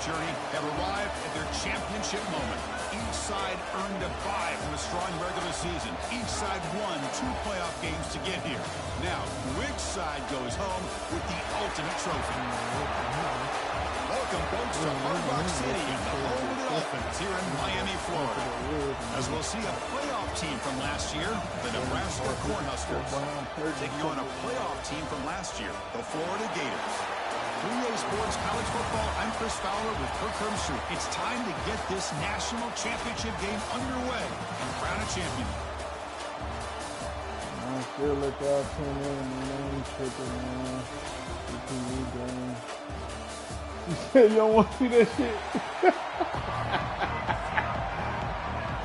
journey have arrived at their championship moment. Each side earned a bye from a strong regular season. Each side won 2 playoff games to get here. Now, which side goes home with the ultimate trophy? Welcome, folks, to Hard Rock City, the home of the Dolphins here in Miami, Florida. As we'll see a playoff team from last year, the Nebraska Cornhuskers, taking on a playoff team from last year, the Florida Gators. 3A Sports College Football, I'm Chris Fowler with Kirk Herbstreit. It's time to get this national championship game underway and crown a champion. I feel like I'll tune in, man. Tripping, man. TV game. You said you don't want to see that shit?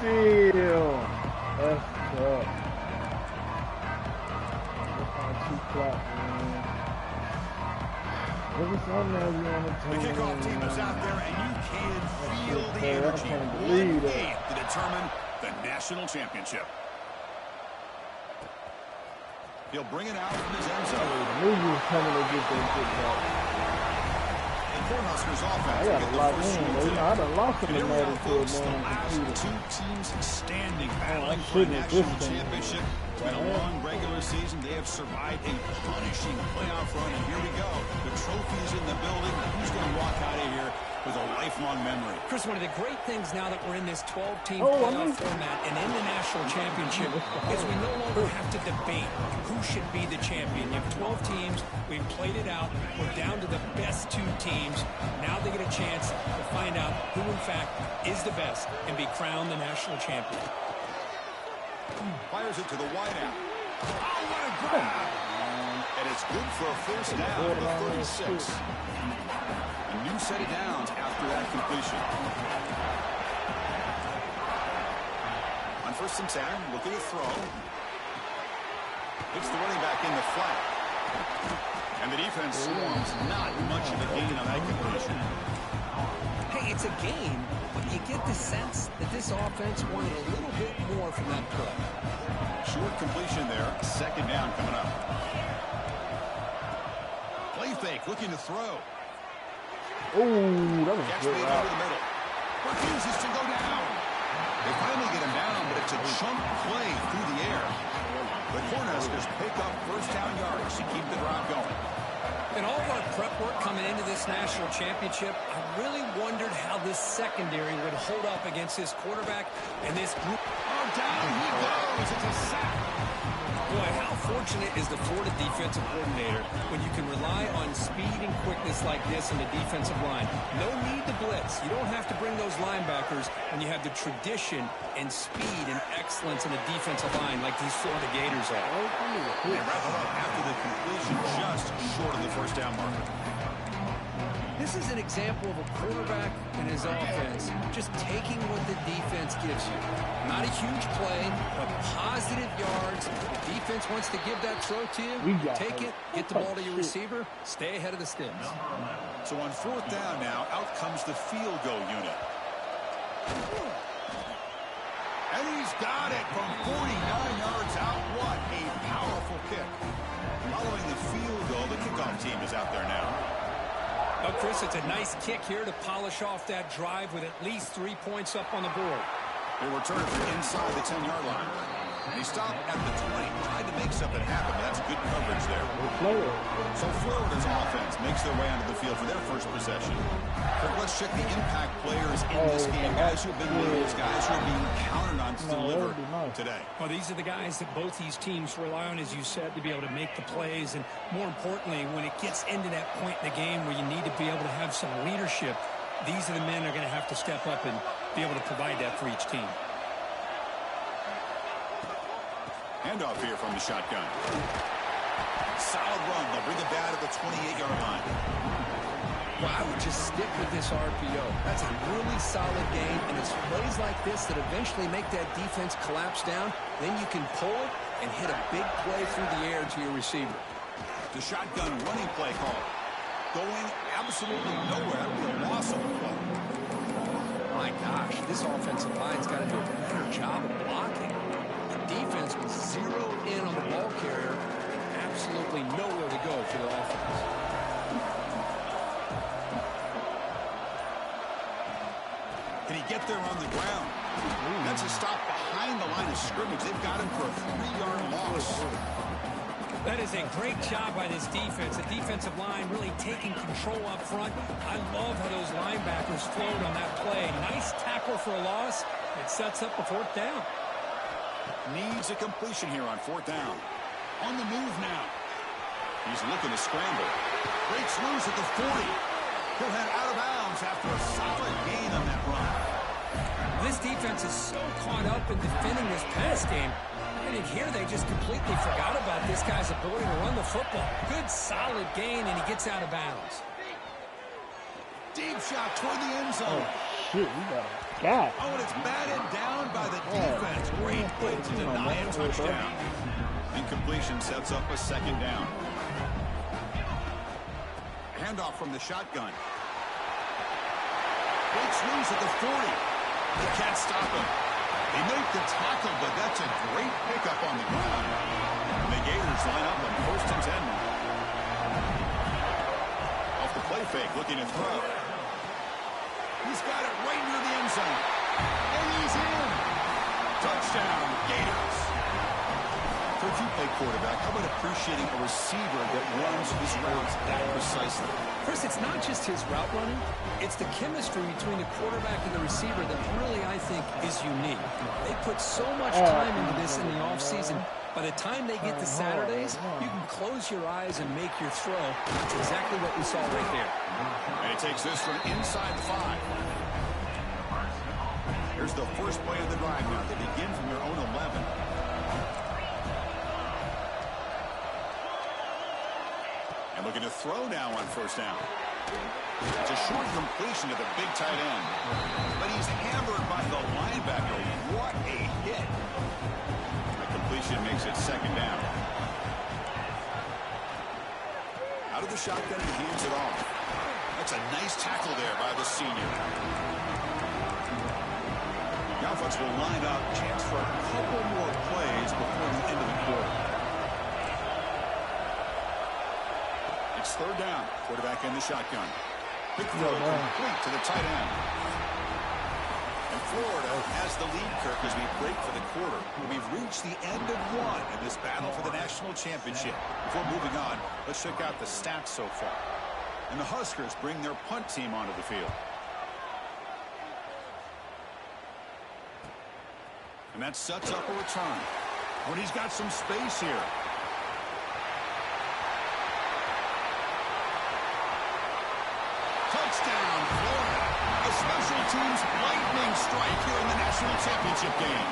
Damn. That's tough. That's on 2 o'clock, man. Every Sunday you on the team. The kickoff team is out there, and you can feel the energy. One game to determine the national championship. He'll bring it out from his end zone. I knew you was coming to get that football. Cornhuskers offense. I got a lot in. I done lost in the Madden to a damn computer. 2 teams standing, battling for a national championship. It's been a long regular season. They have survived a punishing playoff run, and here we go. The trophy's in the building. Who's going to walk out of here with a lifelong memory? Chris, one of the great things now that we're in this 12-team playoff format and in the national championship is we no longer have to debate who should be the champion. You have 12 teams. We've played it out. We're down to the best 2 teams. Now they get a chance to find out who, in fact, is the best and be crowned the national champion. Fires it to the wideout. Oh, what a grab! And it's good for a first down at the 36. A new set of downs after that completion. On 1st and 10, looking to throw. Hits the running back in the flat. And the defense swarms. Not much of a gain on that completion. Hey, it's a game, but you get the sense that this offense wanted a little bit more from that play. Short completion there. 2nd down coming up. Play fake, looking to throw. Oh, that was Catch good. made over the middle. Refuses to go down. They finally get him down, but it's a chunk play through the air. The Cornhuskers pick up 1st down yards to keep the drive going. In all of our prep work coming into this national championship, I really wondered how this secondary would hold up against this quarterback and this group. Oh, down he goes. It's a sack. Boy, how fortunate is the Florida defensive coordinator when you can rely on speed and quickness like this in the defensive line. No need to blitz. You don't have to bring those linebackers when you have the tradition and speed and excellence in the defensive line like these Florida Gators are. They wrap it up after the completion just short of the 1st down marker. This is an example of a quarterback and his offense just taking what the defense gives you. Not a huge play, but positive yards. The defense wants to give that throw to you. Take it, get the ball to your receiver, stay ahead of the sticks. So on 4th down now, out comes the field goal unit. And he's got it from 49 yards out. What a powerful kick. Following the field goal, the kickoff team is out there now. Well, Chris, it's a nice kick here to polish off that drive with at least 3 points up on the board. They return it from inside the 10-yard line. They stop at the 20, tried to make something happen. That's good coverage there. So Florida's offense makes their way onto the field for their 1st possession. But let's check the impact players in this game. Guys who have been leaders, guys who are being counted on to deliver today. Well, these are the guys that both these teams rely on, as you said, to be able to make the plays. And more importantly, when it gets into that point in the game where you need to be able to have some leadership, these are the men that are going to have to step up and be able to provide that for each team. Handoff here from the shotgun. Solid run. They'll bring it back to the 28-yard line. Well, I would just stick with this RPO. That's a really solid game, and it's plays like this that eventually make that defense collapse down. Then you can pull it and hit a big play through the air to your receiver. The shotgun running play call. Going absolutely nowhere with a loss of the play. My gosh, this offensive line's got to do a better job of blocking. The defense was zeroed in on the ball carrier. Absolutely nowhere to go for the offense. Can he get there on the ground? That's a stop behind the line of scrimmage. They've got him for a 3-yard loss. That is a great job by this defense. The defensive line really taking control up front. I love how those linebackers flowed on that play. Nice tackle for a loss. It sets up a 4th down. Needs a completion here on 4th down. On the move now. He's looking to scramble. Breaks loose at the 40. He'll head out of bounds after a solid gain on that run. This defense is so caught up in defending this pass game. And here they just completely forgot about this guy's ability to run the football. Good, solid gain, and he gets out of bounds. Deep shot toward the end zone. Oh, shit, we got a guy. Oh, and it's batted down by the defense. Great play to deny a touchdown. Incompletion sets up a 2nd down. Handoff from the shotgun. Breaks loose at the 40. They can't stop him. They make the tackle, but that's a great pickup on the ground. And the Gators line up on 1st and 10. Off the play fake, looking to throw. He's got it right near the end zone. And he's in. Touchdown, Gators. For if you play quarterback, how about appreciating a receiver that runs his routes that precisely? Chris, it's not just his route running. It's the chemistry between the quarterback and the receiver that really, I think, is unique. They put so much time into this in the offseason. By the time they get to Saturdays, you can close your eyes and make your throw. That's exactly what we saw right there. And he takes this from inside the 5. Here's the first play of the drive now. They begin from their own 11. And looking to throw now on 1st down. It's a short completion to the big tight end. But he's hammered by the linebacker. What a hit. The completion makes it 2nd down. Out of the shotgun and hands it off. That's a nice tackle there by the senior. The offense will line up. Chance for a couple more plays before the end of the quarter. It's 3rd down. Quarterback in the shotgun. Quick throw complete to the tight end. And Florida has the lead, Kirk, as we break for the quarter. We've reached the end of 1 in this battle for the national championship. Before moving on, let's check out the stats so far. And the Huskers bring their punt team onto the field. And that sets up a return. When he's got some space here. Touchdown, Florida. A special teams lightning strike here in the national championship game.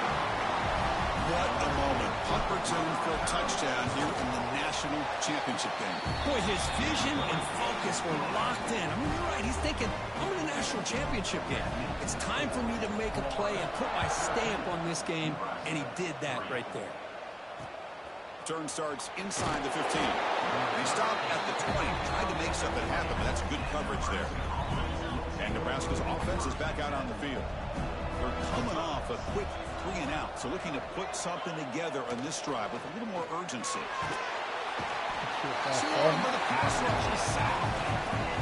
What a moment. Punt return for a touchdown here in the national championship game. Boy, his vision and focus were locked in. I mean, you're right. He's thinking, I'm in the national championship game. It's time for me to make a play and put my stamp on this game. And he did that right there. Turn starts inside the 15. They stop at the 20, trying to make something happen, but that's good coverage there. And Nebraska's offense is back out on the field. They're coming off a quick 3-and-out, so looking to put something together on this drive with a little more urgency.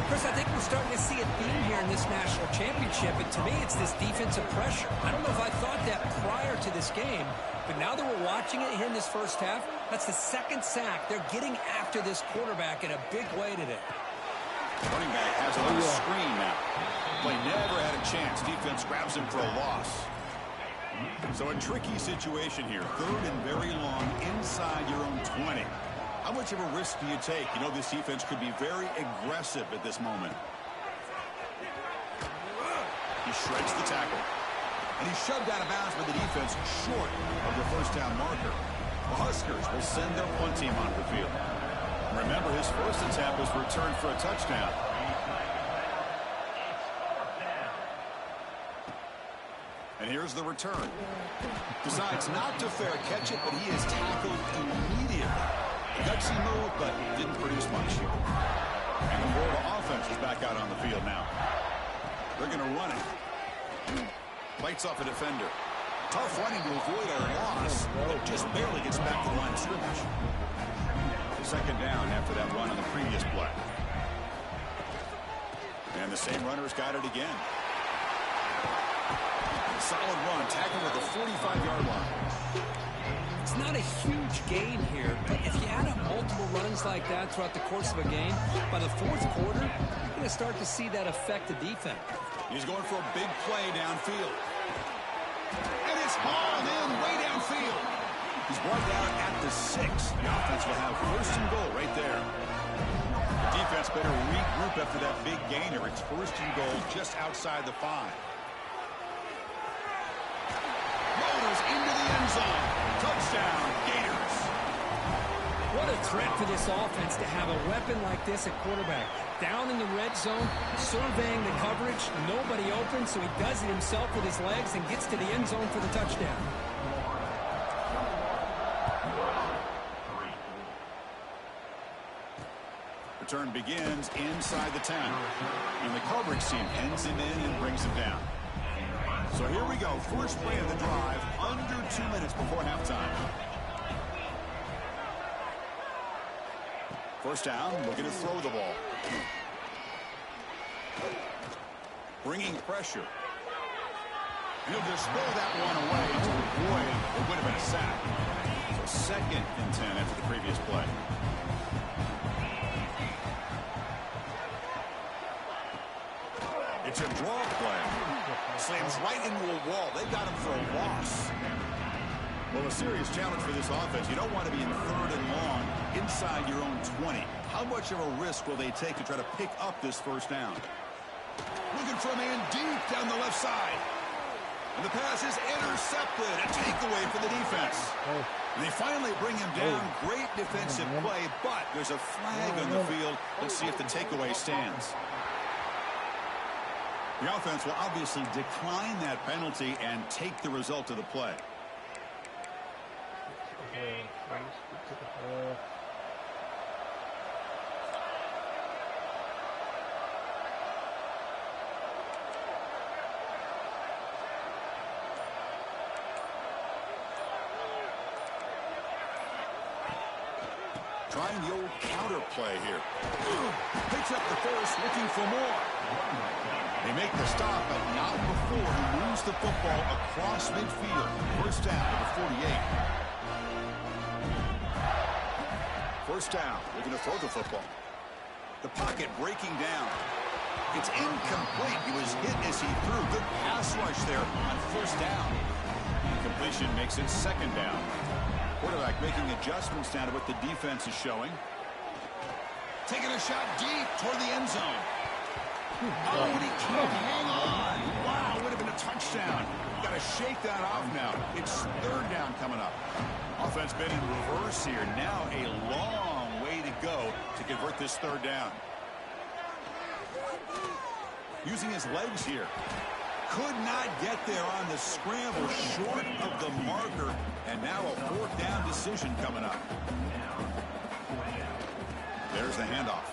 Chris, I think we're starting to see a theme here in this national championship, and to me, it's this defensive pressure. I don't know if I thought that prior to this game, but now that we're watching it here in this first half, that's the 2nd sack. They're getting after this quarterback in a big way today. Running back has it on the screen now. Play never had a chance. Defense grabs him for a loss. So a tricky situation here. 3rd and very long inside your own 20. How much of a risk do you take? You know this defense could be very aggressive at this moment. He shreds the tackle. And he's shoved out of bounds by the defense short of the 1st down marker. The Huskers will send their punt team onto the field. Remember, his first attempt was returned for a touchdown. And here's the return. Decides not to fair catch it, but he is tackled immediately. Gutsy move, but didn't produce much. And the Florida offense is back out on the field now. They're going to run it. Bites off a defender. Tough running to avoid a loss, but just barely gets back to the line of scrimmage. 2nd down after that run on the previous play. And the same runner's got it again. Solid run, tackled at the 45-yard line. It's not a huge gain here, but if you add up multiple runs like that throughout the course of a game, by the fourth quarter, you're going to start to see that affect the defense. He's going for a big play downfield. And it's hauled in way downfield. He's brought down at the 6. The offense will have first and goal right there. The defense better regroup after that big gainer. It's first and goal just outside the 5. Motors into the end zone. Touchdown, Gators. What a threat for this offense to have a weapon like this at quarterback. Down in the red zone, surveying the coverage, nobody open, so he does it himself with his legs and gets to the end zone for the touchdown. Return begins inside the 10. And the coverage team pins him in and brings him down. So here we go. First play of the drive, under 2 minutes before halftime. First down, looking to throw the ball. Bringing pressure. He'll just throw that one away to avoid what would have been a sack. So 2nd and 10 after the previous play. It's a draw play. Slams right into a wall. They got him for a loss. Well, a serious challenge for this offense. You don't want to be in 3rd and long inside your own 20. How much of a risk will they take to try to pick up this first down? Looking for a man deep down the left side. And the pass is intercepted. A takeaway for the defense. And they finally bring him down. Great defensive play, but there's a flag on the field. Let's see if the takeaway stands. The offense will obviously decline that penalty and take the result of the play. Trying the old counter play here. Picks up the first, looking for more. They make the stop, but not before he moves the football across midfield. First down to the 48. First down, looking to throw the football. The pocket breaking down. It's incomplete. He was hit as he threw. Good pass rush there on first down. Completion makes it 2nd down. Quarterback making adjustments down to what the defense is showing. Taking a shot deep toward the end zone. Oh, and he can't hang on. Wow, would have been a touchdown. Got to shake that off now. It's 3rd down coming up. Offense been in reverse here. Now a long way to go to convert this 3rd down. Using his legs here. Could not get there on the scramble, short of the marker. And now a 4th down decision coming up. There's the handoff.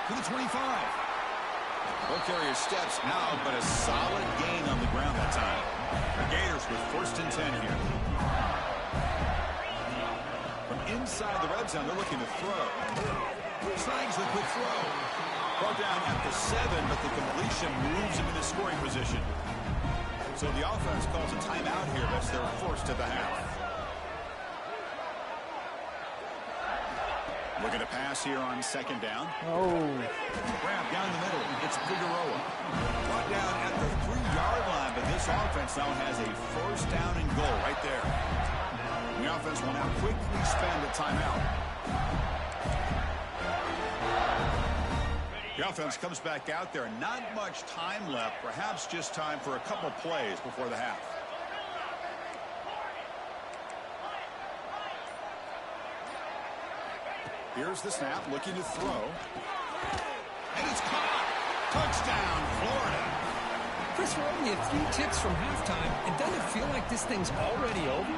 To the 25. Ball carrier steps out, but a solid gain on the ground that time. The Gators with 1st and 10 here. From inside the red zone, they're looking to throw. Snags the quick throw. Brought down at the 7, but the completion moves him into scoring position. So the offense calls a timeout here. That's their first of the half. Looking to pass here on 2nd down. Grab down the middle. It's Figueroa. Brought down at the 3-yard line, but this offense now has a first down and goal right there. The offense will now quickly spend a timeout. The offense comes back out there. Not much time left. Perhaps just time for a couple plays before the half. Here's the snap, looking to throw. And it's caught. Touchdown, Florida. Chris, we're only a few ticks from halftime, and doesn't it feel like this thing's already over?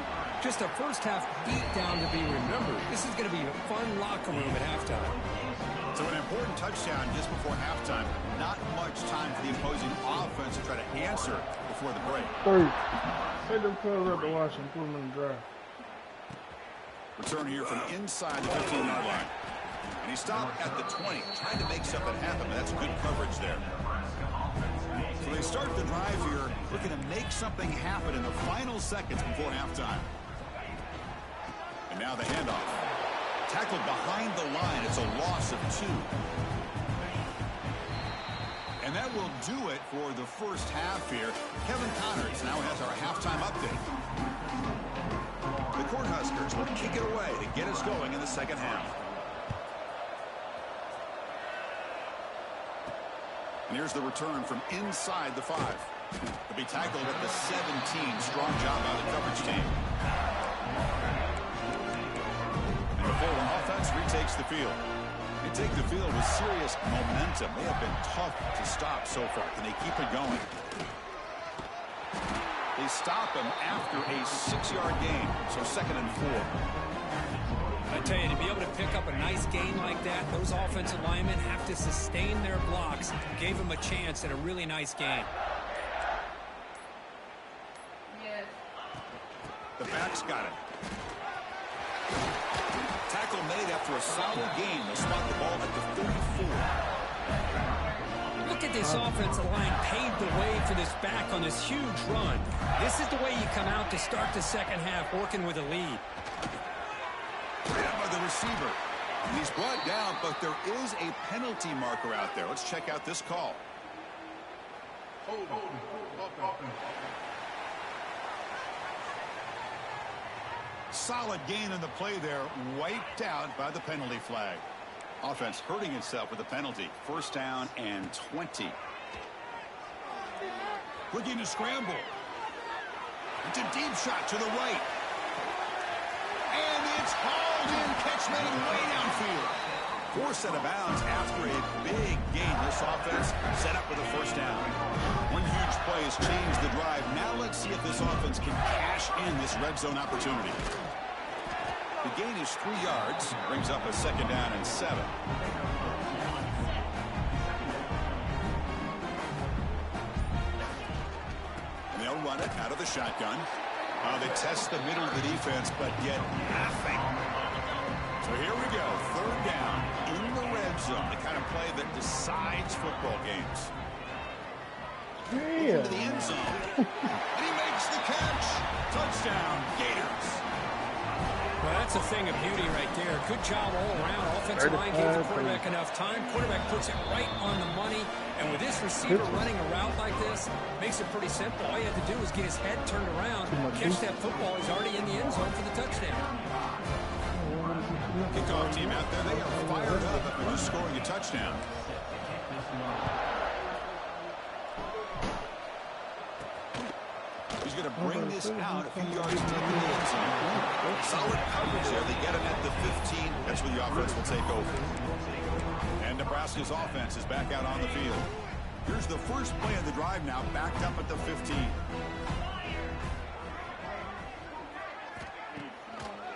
Just a first-half beatdown to be remembered. This is going to be a fun locker room at halftime. So an important touchdown just before halftime. Not much time for the opposing offense to try to answer before the break. Take them clothes up to wash and put them in the dryer. Return here from inside the 15-yard line. And he stopped at the 20, trying to make something happen, but that's good coverage there. they start the drive here, looking to make something happen in the final seconds before halftime. And now the handoff. Tackled behind the line. It's a loss of 2. And that will do it for the first half here. Kevin Connors now has our halftime update. The Cornhuskers will kick it away to get us going in the second half. And here's the return from inside the 5. He'll be tackled at the 17. Strong job by the coverage team. And the Fulham offense retakes the field. They take the field with serious momentum. They have been tough to stop so far. Can they keep it going? They stop him after a 6-yard gain. So 2nd and 4. I tell you, to be able to pick up a nice gain like that, those offensive linemen have to sustain their blocks. Gave them a chance at a really nice game. Yes. The backs got it. Tackle made after a solid game. They'll spot the ball at the 34. Look at this offensive line paved the way for this back on this huge run. This is the way you come out to start the second half, working with a lead. Down by the receiver. And he's brought down, but there is a penalty marker out there. Let's check out this call. Solid gain in the play there, wiped out by the penalty flag. Offense hurting itself with the penalty. 1st down and 20. Looking to scramble. It's a deep shot to the right. And it's hauled in. Catch made way downfield. Forced out of bounds after a big gain. This offense set up with a 1st down. One huge play has changed the drive. Now let's see if this offense can cash in this red zone opportunity. The gain is 3 yards. Brings up a 2nd down and 7. And they'll run it out of the shotgun. They test the middle of the defense, but get nothing. So here we go. 3rd down in the red zone. The kind of play that decides football games. Yeah. Into the end zone. And he makes the catch. Touchdown, Gators. Well, that's a thing of beauty right there. Good job all around. Offensive line gave the quarterback enough time. Quarterback puts it right on the money. And with this receiver running a route like this, makes it pretty simple. All you have to do is get his head turned around, catch that football. He's already in the end zone for the touchdown. Kickoff team out there. They are fired up after just scoring a touchdown. He's going to bring this out a few yards deep in the end zone. Solid coverage there. They get him at the 15. That's where the offense will take over. And Nebraska's offense is back out on the field. Here's the first play of the drive now, backed up at the 15.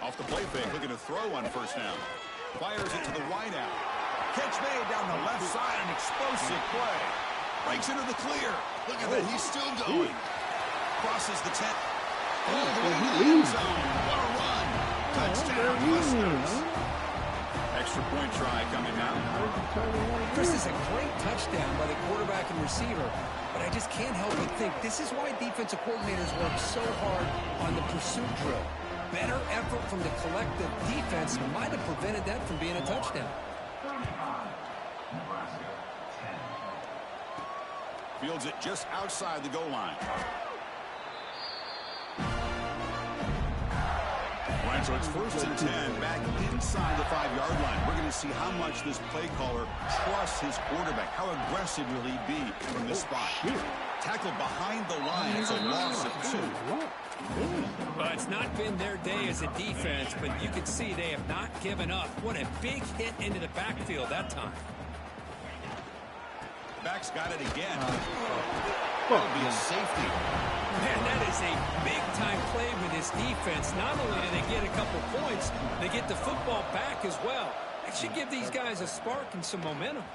Off the play fake, looking to throw on 1st down. Fires it to the wide out. Catch made down the left side, an explosive play. Breaks into the clear. Look at that, he's still going. Crosses the 10. All the way to the end zone. What a run. Touchdown, Huskers. Extra point try coming now. Chris, is a great touchdown by the quarterback and receiver, but I just can't help but think this is why defensive coordinators work so hard on the pursuit drill. Better effort from the collective defense might have prevented that from being a touchdown. Fields it just outside the goal line. Right, so it's 1st and 10 back inside the 5-yard line. We're going to see how much this play caller trusts his quarterback. How aggressive will he be from this spot? Tackled behind the line. It's a loss of 2. Well, it's not been their day as a defense, but you can see they have not given up. What a big hit into the backfield that time. Back's got it again. That'll be a safety. Man, that is a big-time play with this defense. Not only do they get a couple points, they get the football back as well. It should give these guys a spark and some momentum.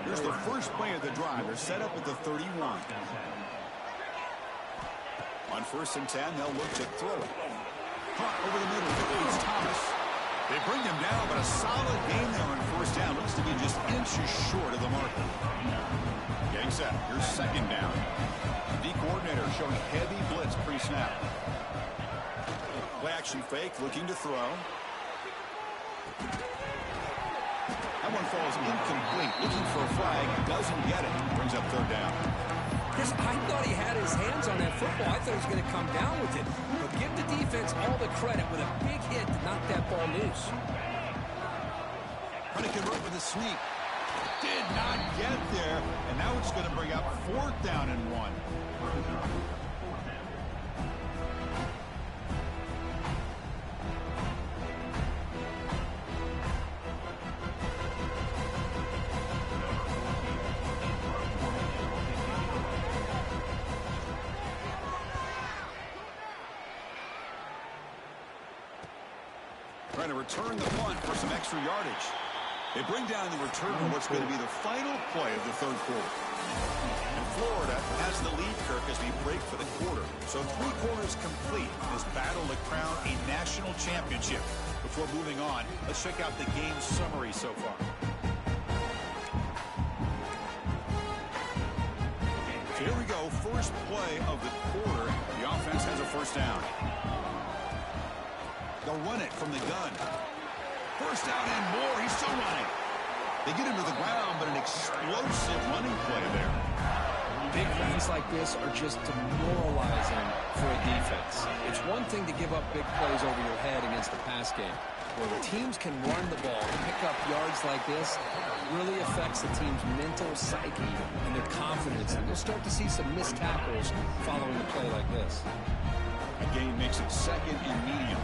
Here's the first play of the drive. They're set up at the 31. On 1st and 10, they'll look to throw it. Caught over the middle. It's Thomas. They've bring him down, but a solid game there on first down. Looks to be just inches short of the marker. Getting set. Here's second down. The coordinator showing heavy blitz pre-snap. Play action fake, looking to throw. That one falls incomplete. Looking for a flag. Doesn't get it. Brings up third down. Chris, I thought he had his hands on that football. I thought he was going to come down with it. But give the defense all the credit with a big hit to knock that ball loose. Trying to convert with a sneak. Did not get there. And now it's going to bring up fourth down and 1. Trying to return the punt for some extra yardage. They bring down the return on what's going to be the final play of the third quarter. And Florida has the lead, Kirk, as we break for the quarter. So 3 quarters complete in this battle to crown a national championship. Before moving on, let's check out the game summary so far. So here we go, first play of the quarter. The offense has a first down. They'll run it from the gun. First down and more. He's still running. They get him to the ground, but an explosive running play there. Big runs like this are just demoralizing for a defense. It's one thing to give up big plays over your head against the pass game. Where the teams can run the ball and pick up yards like this, really affects the team's mental psyche and their confidence. And you'll start to see some missed tackles following a play like this. A gain makes it second and medium.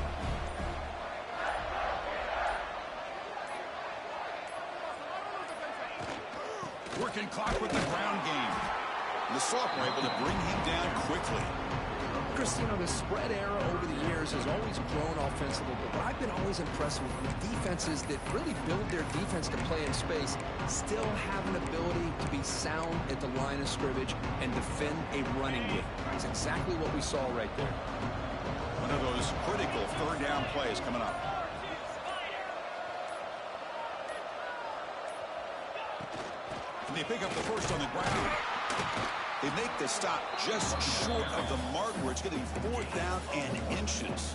Working clock with the ground game. The sophomore able to bring him down quickly. Chris, you know, the spread era over the years has always grown offensively, but what I've been always impressed with defenses that really build their defense to play in space still have an ability to be sound at the line of scrimmage and defend a running game. It's exactly what we saw right there. One of those critical third down plays coming up. And they pick up the first on the ground. They make the stop just short of the mark where it's going to be fourth down and inches.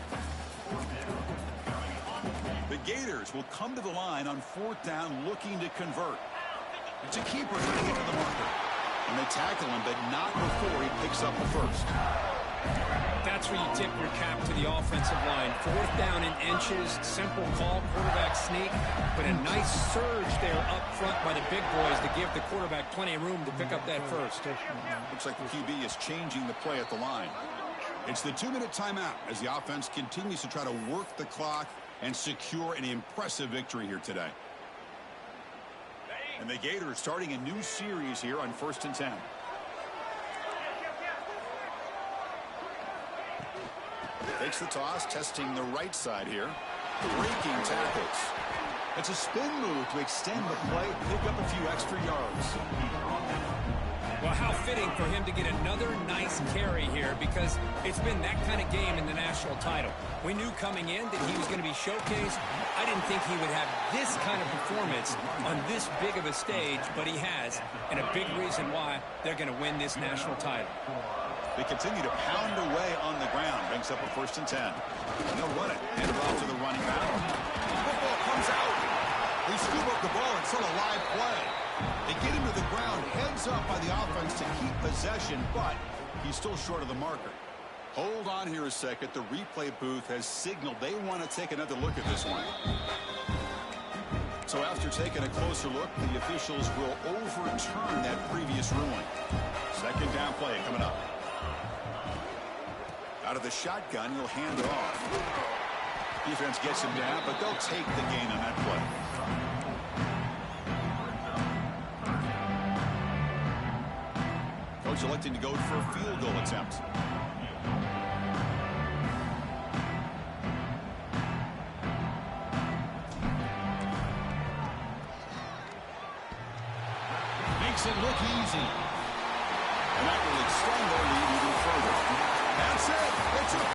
The Gators will come to the line on fourth down looking to convert. It's a keeper trying to get to the marker. And they tackle him, but not before he picks up the first. That's where you tip your cap to the offensive line. Fourth down in inches, simple call, quarterback sneak, but a nice surge there up front by the big boys to give the quarterback plenty of room to pick up that first. Looks like the QB is changing the play at the line. It's the 2-minute timeout as the offense continues to try to work the clock and secure an impressive victory here today. And the Gators starting a new series here on 1st and 10. Takes the toss, testing the right side here. Breaking tackles. It's a spin move to extend the play, pick up a few extra yards. Well, how fitting for him to get another nice carry here, because it's been that kind of game in the national title. We knew coming in that he was going to be showcased. I didn't think he would have this kind of performance on this big of a stage, but he has, and a big reason why they're going to win this national title. They continue to pound away on the ground. Brings up a 1st and 10. And they'll run it. Hand it off to the running back. The football comes out. They scoop up the ball. It's still a live play. They get him to the ground. Heads up by the offense to keep possession, but he's still short of the marker. Hold on here a second. The replay booth has signaled they want to take another look at this one. So after taking a closer look, the officials will overturn that previous ruling. Second down play coming up. Out of the shotgun, he'll hand it off. Defense gets him down, but they'll take the gain on that play. Coach electing to go for a field goal attempt. Makes it look easy. And that will extend their lead even further. That's it. It's a